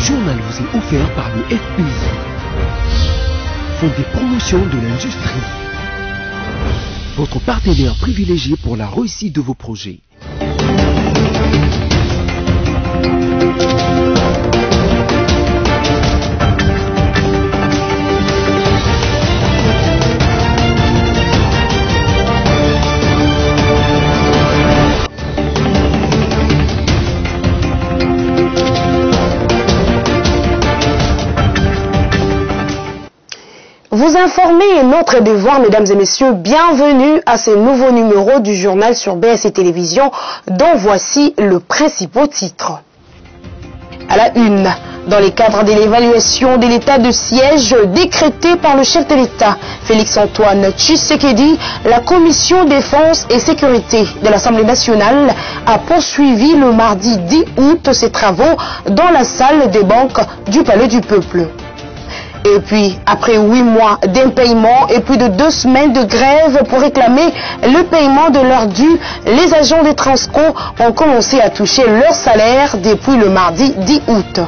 journal vous est offert par le FPI, Fonds des promotions de l'industrie, votre partenaire privilégié pour la réussite de vos projets. Vous informer est notre devoir, mesdames et messieurs. Bienvenue à ce nouveau numéro du journal sur BSC Télévision, dont voici le principal titre. À la une, dans le cadre de l'évaluation de l'état de siège décrété par le chef de l'État, Félix-Antoine Tshisekedi, la commission défense et sécurité de l'Assemblée nationale a poursuivi le mardi 10 août ses travaux dans la salle des banques du Palais du Peuple. Et puis, après 8 mois d'impaiement et plus de 2 semaines de grève pour réclamer le paiement de leurs dû, les agents des Transco ont commencé à toucher leur salaire depuis le mardi 10 août.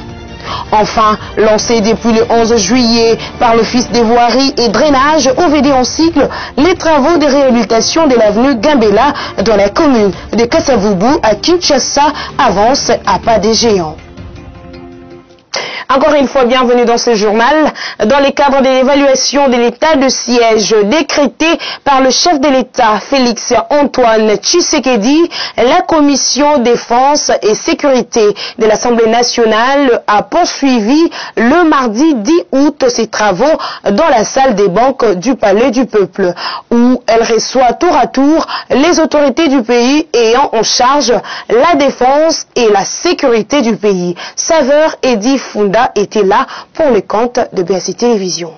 Enfin, lancé depuis le 11 juillet par l'Office des voiries et drainage OVD en cycle, les travaux de réhabilitation de l'avenue Gambela dans la commune de Kasavubu à Kinshasa avancent à pas des géants. Encore une fois, bienvenue dans ce journal. Dans le cadre de l'évaluation de l'état de siège décrété par le chef de l'État, Félix-Antoine Tshisekedi, la commission défense et sécurité de l'Assemblée nationale a poursuivi le mardi 10 août ses travaux dans la salle des banques du Palais du Peuple, où elle reçoit tour à tour les autorités du pays ayant en charge la défense et la sécurité du pays. Saveur Edi Funda était là pour le compte de BSC Télévision.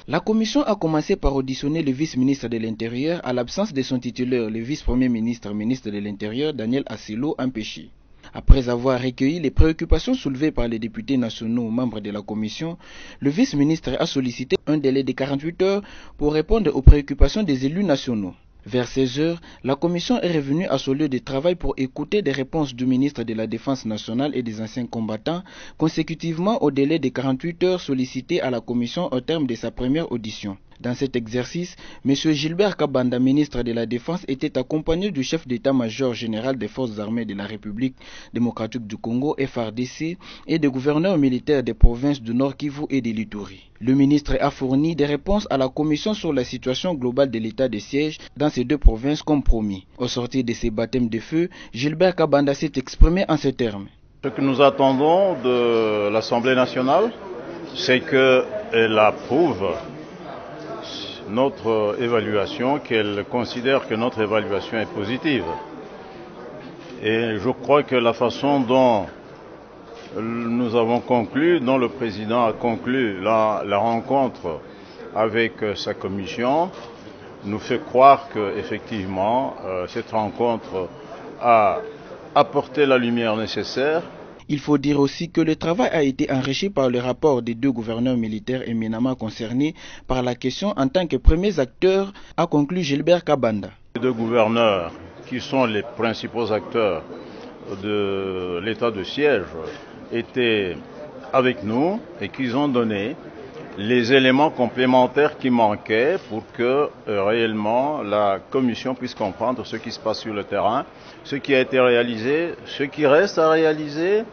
La commission a commencé par auditionner le vice-ministre de l'Intérieur à l'absence de son titulaire, le vice-premier ministre, ministre de l'Intérieur, Daniel Asselo Ampéchi. Après avoir recueilli les préoccupations soulevées par les députés nationaux membres de la commission, le vice-ministre a sollicité un délai de 48 heures pour répondre aux préoccupations des élus nationaux. Vers 16 heures, la commission est revenue à son lieu de travail pour écouter des réponses du ministre de la Défense nationale et des anciens combattants, consécutivement au délai de 48 heures sollicité à la commission au terme de sa première audition. Dans cet exercice, M. Gilbert Kabanda, ministre de la Défense, était accompagné du chef d'état-major général des forces armées de la République démocratique du Congo, FARDC, et des gouverneurs militaires des provinces du Nord Kivu et de l'Ituri. Le ministre a fourni des réponses à la commission sur la situation globale de l'état de siège dans ces deux provinces comme promis. Au sortir de ces baptêmes de feu, Gilbert Kabanda s'est exprimé en ces termes. Ce que nous attendons de l'Assemblée nationale, c'est qu'elle approuve notre évaluation, qu'elle considère que notre évaluation est positive. Et je crois que la façon dont nous avons conclu, dont le président a conclu la rencontre avec sa commission, nous fait croire qu'effectivement, cette rencontre a apporté la lumière nécessaire. Il faut dire aussi que le travail a été enrichi par le rapport des deux gouverneurs militaires éminemment concernés par la question en tant que premiers acteurs, a conclu Gilbert Kabanda. Les deux gouverneurs qui sont les principaux acteurs de l'état de siège étaient avec nous et qu'ils ont donné les éléments complémentaires qui manquaient pour que réellement la commission puisse comprendre ce qui se passe sur le terrain, ce qui a été réalisé, ce qui reste à réaliser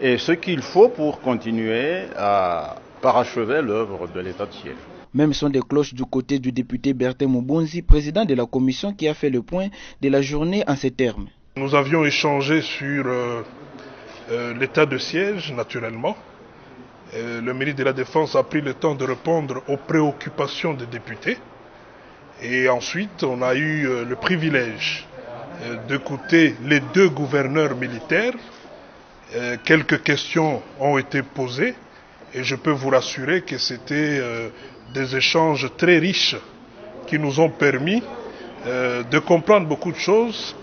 et ce qu'il faut pour continuer à parachever l'œuvre de l'état de siège. Même son des cloches du côté du député Bertin Moubonzi, président de la commission, qui a fait le point de la journée en ces termes. Nous avions échangé sur l'état de siège, naturellement. Le ministre de la Défense a pris le temps de répondre aux préoccupations des députés. Et ensuite, on a eu le privilège d'écouter les deux gouverneurs militaires. Quelques questions ont été posées et je peux vous rassurer que c'était des échanges très riches qui nous ont permis de comprendre beaucoup de choses,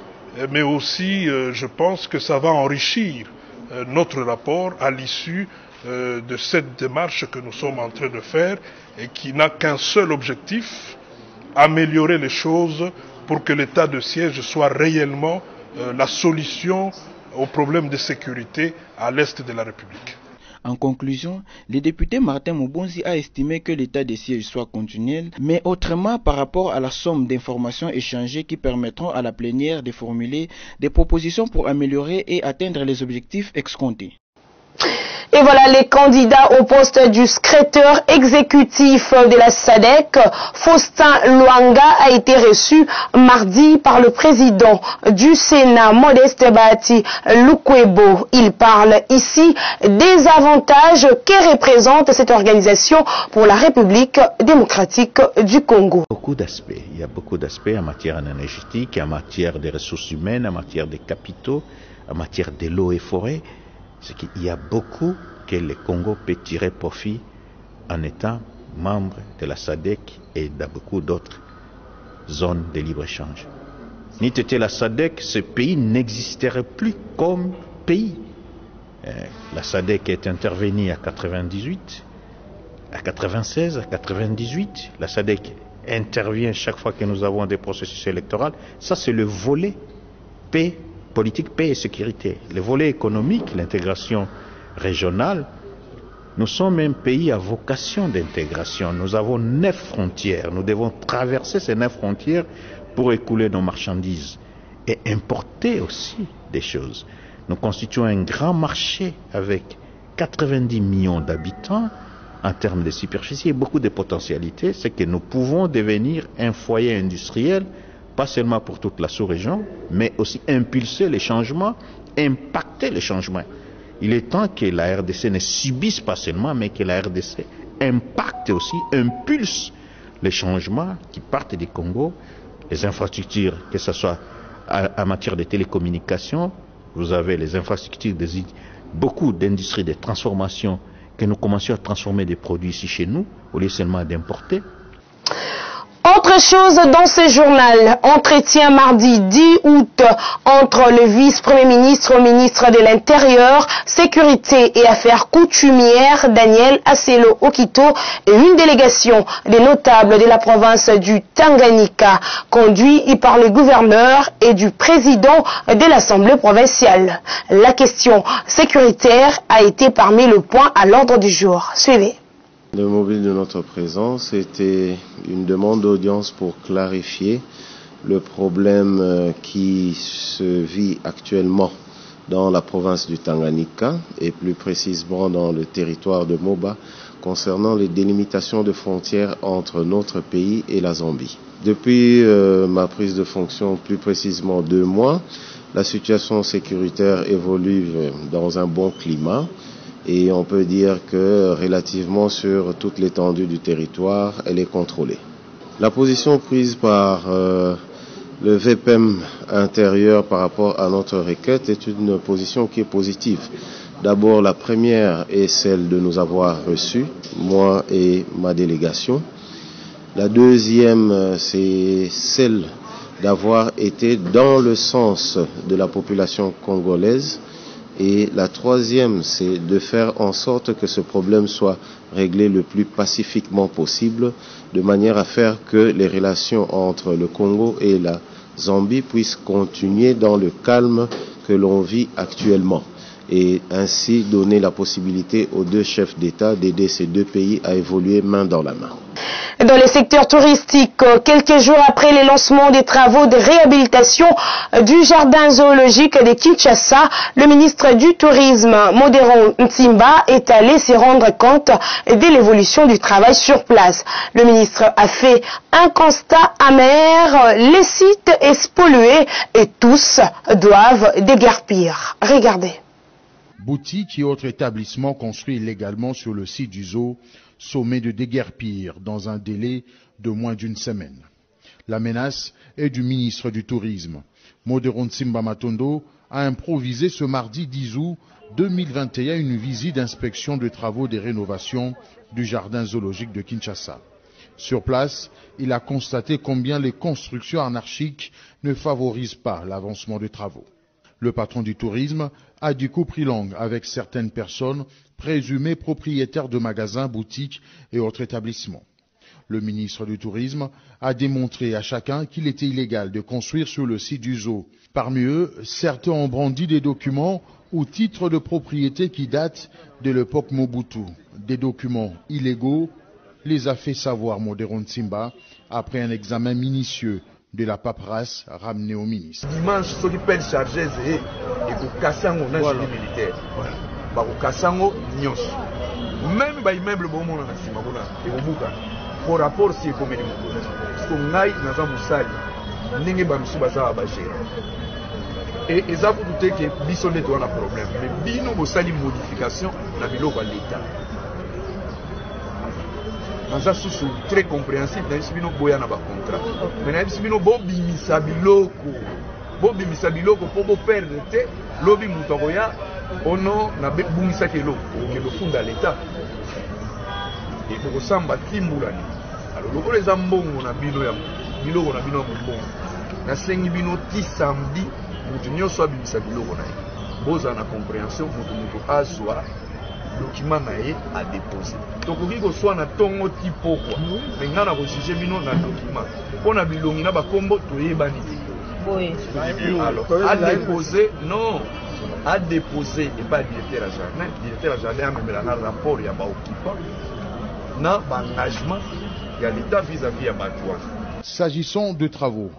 mais aussi je pense que ça va enrichir notre rapport à l'issue de cette démarche que nous sommes en train de faire et qui n'a qu'un seul objectif, améliorer les choses pour que l'état de siège soit réellement la solution aux problèmes de sécurité à l'est de la République. En conclusion, le député Martin Mubonzi a estimé que l'état de siège soit continuel, mais autrement par rapport à la somme d'informations échangées qui permettront à la plénière de formuler des propositions pour améliorer et atteindre les objectifs escomptés. Et voilà, les candidats au poste du secrétaire exécutif de la SADC, Faustin Luanga, a été reçu mardi par le président du Sénat, Modeste Bahati Lukwebo. Il parle ici des avantages que représente cette organisation pour la République démocratique du Congo. Beaucoup d'aspects. Il y a beaucoup d'aspects en matière énergétique, en matière des ressources humaines, en matière des capitaux, en matière de l'eau et forêt. C'est qu'il y a beaucoup que le Congo peut tirer profit en étant membre de la SADC et dans beaucoup d'autres zones de libre-échange. N'eût été la SADC, ce pays n'existerait plus comme pays. La SADC est intervenue à 98, à 96, à 98. La SADC intervient chaque fois que nous avons des processus électoraux. Ça, c'est le volet paix, politique, paix et sécurité. Le volet économique, l'intégration régionale. Nous sommes un pays à vocation d'intégration. Nous avons 9 frontières. Nous devons traverser ces 9 frontières pour écouler nos marchandises et importer aussi des choses. Nous constituons un grand marché avec 90 millions d'habitants en termes de superficie et beaucoup de potentialités. C'est que nous pouvons devenir un foyer industriel, pas seulement pour toute la sous-région, mais aussi impulser les changements, impacter les changements. Il est temps que la RDC ne subisse pas seulement, mais que la RDC impacte aussi, impulse les changements qui partent du Congo, les infrastructures, que ce soit en matière de télécommunications, vous avez les infrastructures, beaucoup d'industries de transformation, que nous commencions à transformer des produits ici chez nous, au lieu seulement d'importer. Autre chose dans ce journal, entretien mardi 10 août entre le vice-premier ministre au ministre de l'Intérieur, Sécurité et Affaires coutumières, Daniel Aselo Okito, et une délégation des notables de la province du Tanganyika, conduit par le gouverneur et du président de l'Assemblée provinciale. La question sécuritaire a été parmi les points à l'ordre du jour. Suivez. Le mobile de notre présence était une demande d'audience pour clarifier le problème qui se vit actuellement dans la province du Tanganyika et plus précisément dans le territoire de Moba concernant les délimitations de frontières entre notre pays et la Zambie. Depuis ma prise de fonction, plus précisément 2 mois, la situation sécuritaire évolue dans un bon climat. Et on peut dire que relativement sur toute l'étendue du territoire, elle est contrôlée. La position prise par le VPM intérieur par rapport à notre requête est une position qui est positive. D'abord, la première est celle de nous avoir reçus, moi et ma délégation. La deuxième, c'est celle d'avoir été dans le sens de la population congolaise. Et la troisième, c'est de faire en sorte que ce problème soit réglé le plus pacifiquement possible, de manière à faire que les relations entre le Congo et la Zambie puissent continuer dans le calme que l'on vit actuellement, et ainsi donner la possibilité aux 2 chefs d'État d'aider ces 2 pays à évoluer main dans la main. Dans le secteur touristique, quelques jours après le lancement des travaux de réhabilitation du jardin zoologique de Kinshasa, le ministre du Tourisme, Modéron Ntimba, est allé se rendre compte de l'évolution du travail sur place. Le ministre a fait un constat amer, les sites sont pollués et tous doivent déguerpir. Regardez. Boutiques et autres établissements construits illégalement sur le site du zoo sommet de déguerpir dans un délai de moins d'1 semaine. La menace est du ministre du Tourisme. Modéron Ntimba Matondo a improvisé ce mardi 10 août 2021 une visite d'inspection de travaux de rénovation du jardin zoologique de Kinshasa. Sur place, il a constaté combien les constructions anarchiques ne favorisent pas l'avancement des travaux. Le patron du tourisme a du coup pris langue avec certaines personnes présumées propriétaires de magasins, boutiques et autres établissements. Le ministre du Tourisme a démontré à chacun qu'il était illégal de construire sur le site du zoo. Parmi eux, certains ont brandi des documents ou titres de propriété qui datent de l'époque Mobutu. Des documents illégaux, les a fait savoir Modéron Simba après un examen minutieux de la paperasse ramenée au ministre. Dimanche, ceux qui peuvent charger et pour casser on a génie militaire. Pour casser on nyos. Même les immeubles bon mon et au Bouka. Pour rapport si comme les motos. Parce qu'on aille dans un moussali, n'engé ba misubaza abagera. Et ça vous doutez que bison est un problème. Mais bino moussali modification na biloko l'État. Dans un sous très compréhensible, dans un boya na ba contrat. Mais dans un bo bimisa biloko pour perdre te lobi mutoya ono na bimisa ke lo mais le fond de l'État. Et pour samba timbulani. Alors loko les ambongo na bino ya biloko na bino mbongo. Na sengi bino ti samedi mutu nyoso bimisa biloko na ye. Boza na compréhension mutu azwa document na ye a déposer. Donc ko soit na tongo ti pokwa. Mais ngana ko juger bino na document. Pona bilongi na ba kombo toyebani. Oui. Alors à déposer non. À déposer et pas directeur à jardin. Directeur à jardin a même un rapport ya ba occupant. Na ba engagement ya l'État vis-à-vis ya batouan. S'agissant de travaux,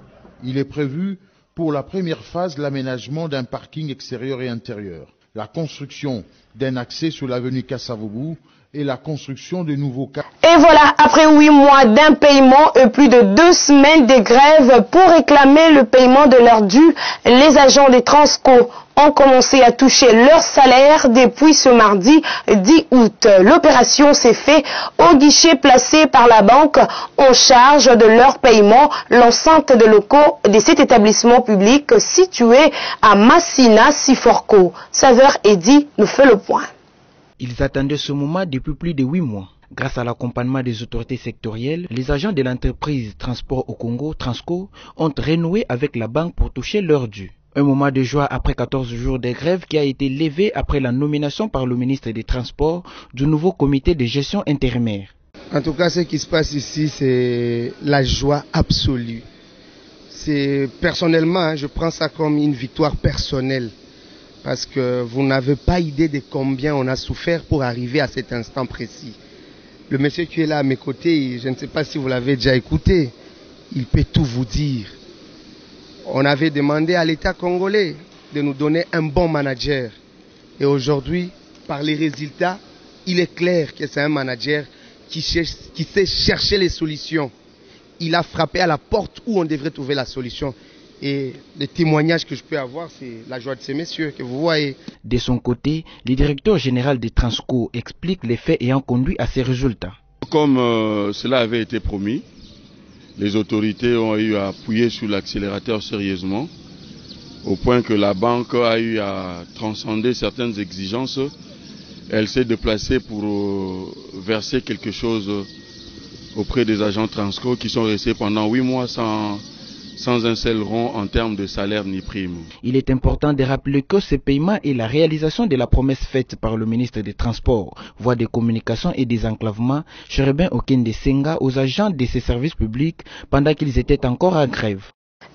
il est prévu pour la première phase l'aménagement d'un parking extérieur et intérieur, la construction d'un accès sur l'avenue Kassavoubou et la construction de nouveaux cas. Et voilà, après 8 mois d'impaiement et plus de 2 semaines de grève pour réclamer le paiement de leurs dû, les agents des Transco ont commencé à toucher leur salaire depuis ce mardi 10 août. L'opération s'est faite au guichet placé par la banque en charge de leur paiement, l'enceinte de locaux de cet établissement public situé à Massina, Siforco. Saveur Eddy nous fait le point. Ils attendaient ce moment depuis plus de 8 mois. Grâce à l'accompagnement des autorités sectorielles, les agents de l'entreprise Transport au Congo, Transco, ont renoué avec la banque pour toucher leur dû. Un moment de joie après 14 jours de grève qui a été levé après la nomination par le ministre des Transports du nouveau comité de gestion intérimaire. En tout cas, ce qui se passe ici, c'est la joie absolue. Personnellement, je prends ça comme une victoire personnelle. Parce que vous n'avez pas idée de combien on a souffert pour arriver à cet instant précis. Le monsieur qui est là à mes côtés, je ne sais pas si vous l'avez déjà écouté, il peut tout vous dire. On avait demandé à l'État congolais de nous donner un bon manager. Et aujourd'hui, par les résultats, il est clair que c'est un manager qui sait chercher les solutions. Il a frappé à la porte où on devrait trouver la solution. Et le témoignage que je peux avoir, c'est la joie de ces messieurs que vous voyez. De son côté, le directeur général de Transco explique les faits ayant conduit à ces résultats. Comme cela avait été promis, les autorités ont eu à appuyer sur l'accélérateur sérieusement, au point que la banque a eu à transcender certaines exigences. Elle s'est déplacée pour verser quelque chose auprès des agents Transco qui sont restés pendant 8 mois sans un seul rond en termes de salaire ni prime. Il est important de rappeler que ce paiement est la réalisation de la promesse faite par le ministre des Transports, voie des communications et des enclavements, Chérubin Okende Senga, aux agents de ces services publics pendant qu'ils étaient encore en grève.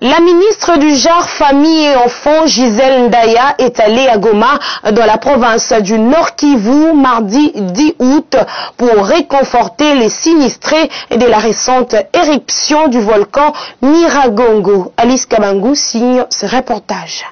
La ministre du Genre, Famille et Enfants, Gisèle Ndaya, est allée à Goma, dans la province du Nord Kivu, mardi 10 août, pour réconforter les sinistrés de la récente éruption du volcan Nyiragongo. Alice Kabangou signe ce reportage.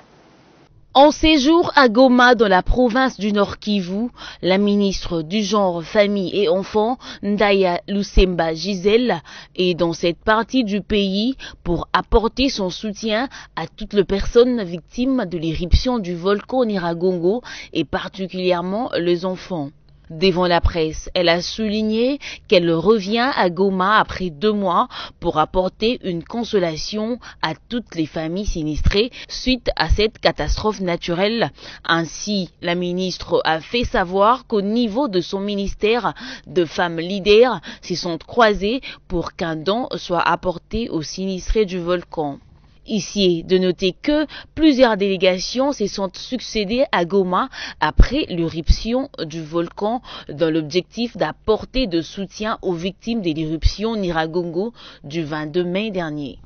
En séjour à Goma, dans la province du Nord Kivu, la ministre du Genre, Famille et Enfants, Ndaya Lusemba Gisèle, est dans cette partie du pays pour apporter son soutien à toutes les personnes victimes de l'éruption du volcan Nyiragongo et particulièrement les enfants. Devant la presse, elle a souligné qu'elle revient à Goma après 2 mois pour apporter une consolation à toutes les familles sinistrées suite à cette catastrophe naturelle. Ainsi, la ministre a fait savoir qu'au niveau de son ministère, de femmes leaders se sont croisées pour qu'un don soit apporté aux sinistrés du volcan. Ici, de noter que plusieurs délégations se sont succédées à Goma après l'éruption du volcan dans l'objectif d'apporter de soutien aux victimes de l'éruption Nyiragongo du 22 mai dernier.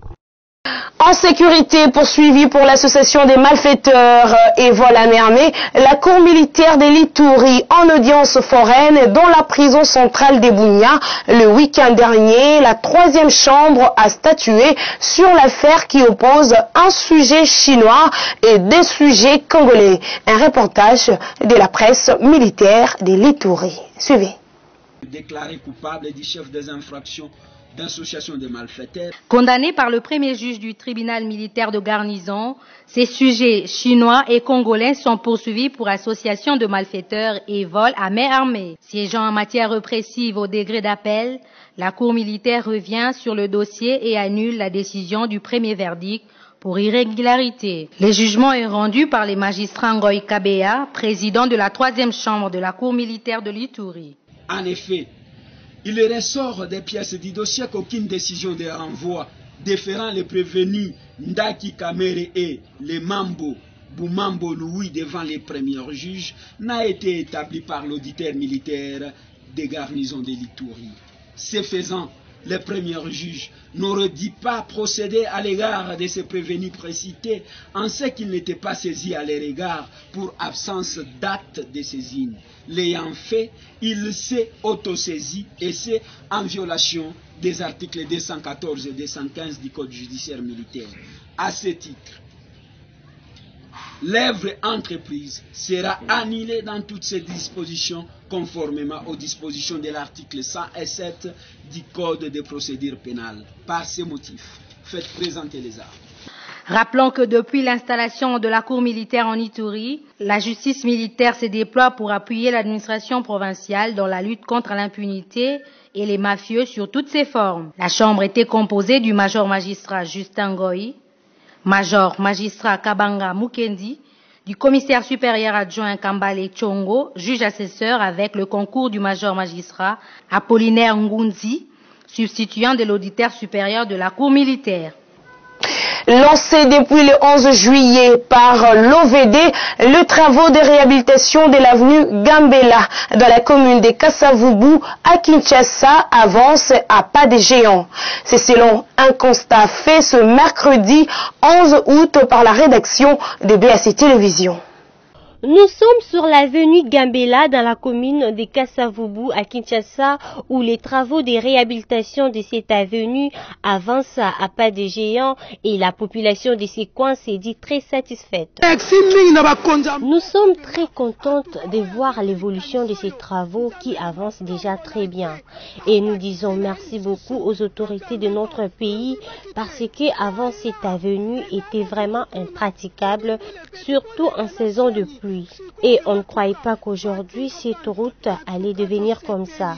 En sécurité poursuivie pour l'association des malfaiteurs et vol à main armée, la cour militaire de l'Ituri en audience foraine dans la prison centrale d'Ebounia. Le week-end dernier, la 3e chambre a statué sur l'affaire qui oppose un sujet chinois et des sujets congolais. Un reportage de la presse militaire de l'Ituri. Suivez. Déclaré coupable du chef des infractions d'association de malfaiteurs. Condamné par le premier juge du tribunal militaire de garnison, ces sujets chinois et congolais sont poursuivis pour association de malfaiteurs et vol à main armée. Siégeant en matière répressive au degré d'appel, la cour militaire revient sur le dossier et annule la décision du premier verdict pour irrégularité. Le jugement est rendu par les magistrats Ngoy Kabea, président de la 3e chambre de la cour militaire de l'Ituri. En effet, il ressort des pièces du dossier qu'aucune décision de renvoi déférant les prévenus Ndaki Kamere et les Mambo Boumambo Louis devant les premiers juges n'a été établie par l'auditeur militaire des garnisons de l'Ituri. Ce faisant, les premiers juges n'auraient dit pas procéder à l'égard de ces prévenus précités en ce qu'ils n'étaient pas saisis à leur égard pour absence d'acte de saisine. L'ayant fait, il s'est autosaisi et c'est en violation des articles 214 et 215 du Code judiciaire militaire. À ce titre, l'œuvre entreprise sera annulée dans toutes ses dispositions conformément aux dispositions de l'article 107 du Code de procédure pénale. Par ces motifs, faites présenter les armes. Rappelons que depuis l'installation de la cour militaire en Ituri, la justice militaire se déploie pour appuyer l'administration provinciale dans la lutte contre l'impunité et les mafieux sur toutes ses formes. La chambre était composée du major magistrat Justin Ngoy, major magistrat Kabanga Mukendi, du commissaire supérieur adjoint Kambale Chongo, juge assesseur avec le concours du major magistrat Apollinaire Ngunzi, substituant de l'auditeur supérieur de la cour militaire. Lancé depuis le 11 juillet par l'OVD, le travaux de réhabilitation de l'avenue Gambela dans la commune de Kasavubu à Kinshasa avance à pas de géant. C'est selon un constat fait ce mercredi 11 août par la rédaction de BAC Télévision. Nous sommes sur l'avenue Gambela dans la commune de Kasavubu à Kinshasa où les travaux de réhabilitation de cette avenue avancent à pas de géant et la population de ces coins s'est dit très satisfaite. Nous sommes très contentes de voir l'évolution de ces travaux qui avancent déjà très bien et nous disons merci beaucoup aux autorités de notre pays parce que avant cette avenue était vraiment impraticable, surtout en saison de pluie. Et on ne croyait pas qu'aujourd'hui cette route allait devenir comme ça.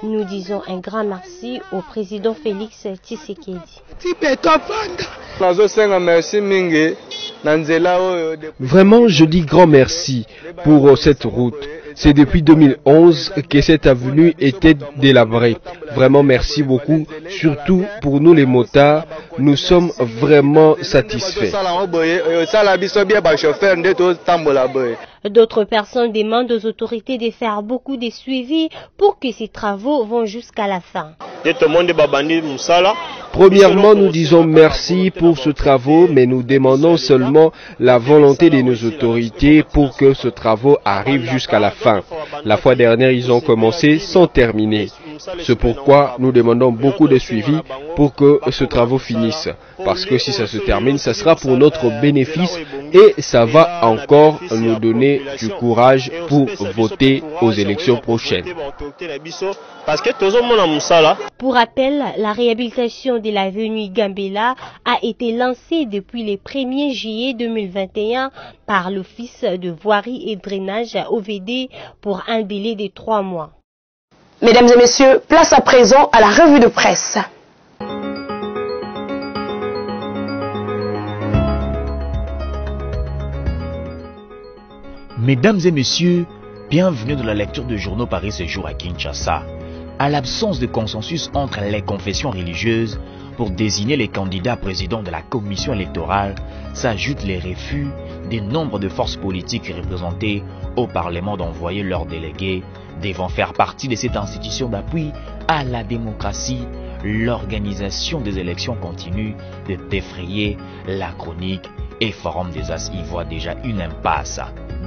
Nous disons un grand merci au président Félix Tshisekedi. Vraiment, je dis grand merci pour cette route. C'est depuis 2011 que cette avenue était délabrée. Vraiment merci beaucoup, surtout pour nous les motards. Nous sommes vraiment satisfaits. D'autres personnes demandent aux autorités de faire beaucoup de suivi pour que ces travaux vont jusqu'à la fin. Premièrement, nous disons merci pour ce travaux, mais nous demandons seulement la volonté de nos autorités pour que ce travaux arrive jusqu'à la fin. La fois dernière, ils ont commencé sans terminer. C'est pourquoi nous demandons beaucoup de suivi pour que ce travaux finisse. Parce que si ça se termine, ça sera pour notre bénéfice et ça va encore nous donner du courage pour voter aux élections prochaines. Pour rappel, la réhabilitation de l'avenue Gambela a été lancée depuis le 1er juillet 2021 par l'Office de voirie et drainage OVD pour un délai de 3 mois. Mesdames et messieurs, place à présent à la revue de presse. Mesdames et messieurs, bienvenue dans la lecture de journaux Paris ce jour à Kinshasa. à l'absence de consensus entre les confessions religieuses pour désigner les candidats présidents de la commission électorale, s'ajoutent les refus des nombres de forces politiques représentées au Parlement d'envoyer leurs délégués devant faire partie de cette institution d'appui à la démocratie. L'organisation des élections continue de défrayer la chronique et Forum des As y voit déjà une impasse,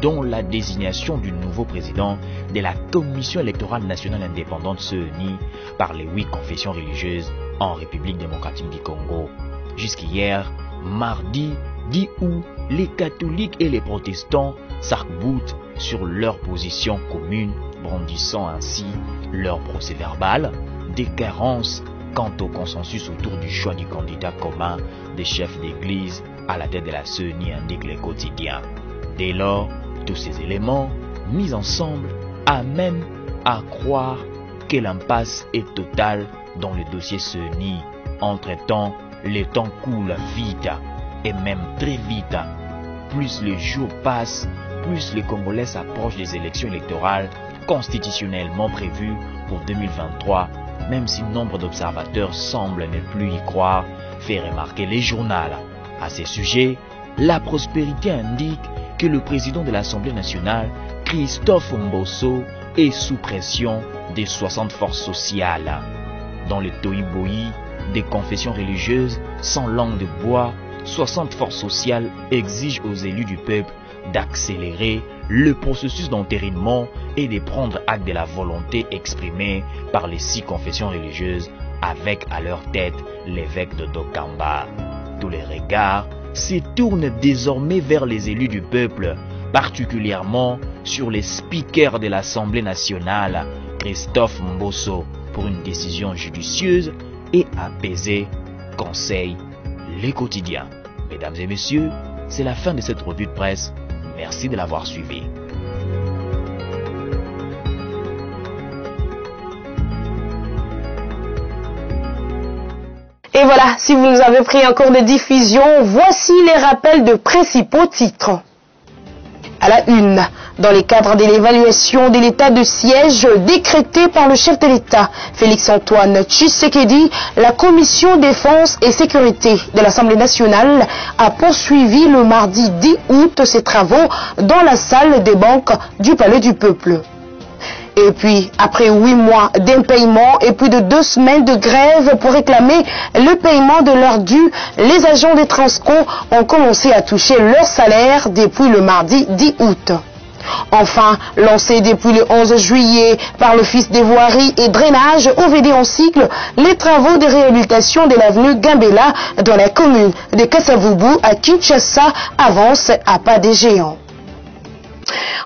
dont la désignation du nouveau président de la Commission électorale nationale indépendante CENI par les 8 confessions religieuses en République démocratique du Congo. Jusqu'hier, mardi 10 août, les catholiques et les protestants s'arc-boutent sur leur position commune, brandissant ainsi leur procès-verbal des carences quant au consensus autour du choix du candidat commun des chefs d'église à la tête de la CENI, indique les quotidiens. Dès lors, tous ces éléments mis ensemble amènent à croire que l'impasse est totale dans le dossier CENI. Entre-temps, le temps coule vite et même très vite. Plus les jours passent, plus les Congolais s'approchent des élections électorales constitutionnellement prévues pour 2023, même si nombre d'observateurs semblent ne plus y croire, fait remarquer les journaux. À ce sujet, La Prospérité indique que le président de l'Assemblée nationale, Christophe Mbosso, est sous pression des 60 forces sociales. Dans le Toïboï, des confessions religieuses sans langue de bois, 60 forces sociales exigent aux élus du peuple d'accélérer le processus d'entérinement et de prendre acte de la volonté exprimée par les 6 confessions religieuses avec à leur tête l'évêque de Dokamba. Tous les regards se tournent désormais vers les élus du peuple, particulièrement sur les speakers de l'Assemblée nationale, Christophe Mbosso, pour une décision judicieuse et apaisée, conseille les quotidiens. Mesdames et messieurs, c'est la fin de cette revue de presse. Merci de l'avoir suivi. Et voilà, si vous nous avez pris un cours de diffusion, voici les rappels de principaux titres. À la une, dans le cadre de l'évaluation de l'état de siège décrété par le chef de l'État, Félix-Antoine Tshisekedi, la commission défense et sécurité de l'Assemblée nationale a poursuivi le mardi 10 août ses travaux dans la salle des banques du Palais du Peuple. Et puis, après 8 mois d'impayement et plus de 2 semaines de grève pour réclamer le paiement de leurs dû, les agents des Transco ont commencé à toucher leur salaire depuis le mardi 10 août. Enfin, lancé depuis le 11 juillet par l'Office des voiries et drainage OVD en cycle, les travaux de réhabilitation de l'avenue Gambela dans la commune de Kasavubu à Kinshasa avancent à pas des géants.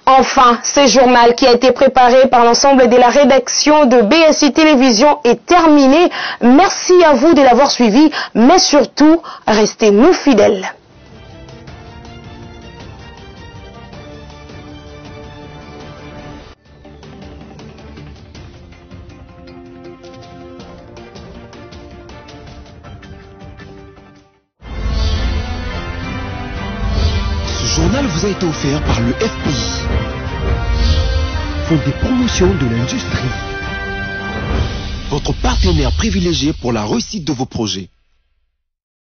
Enfin, ce journal qui a été préparé par l'ensemble de la rédaction de BSI Télévision est terminé. Merci à vous de l'avoir suivi, mais surtout, restez-nous fidèles. Ce journal vous a été offert par le FPI, Fonds des promotions de l'industrie, votre partenaire privilégié pour la réussite de vos projets.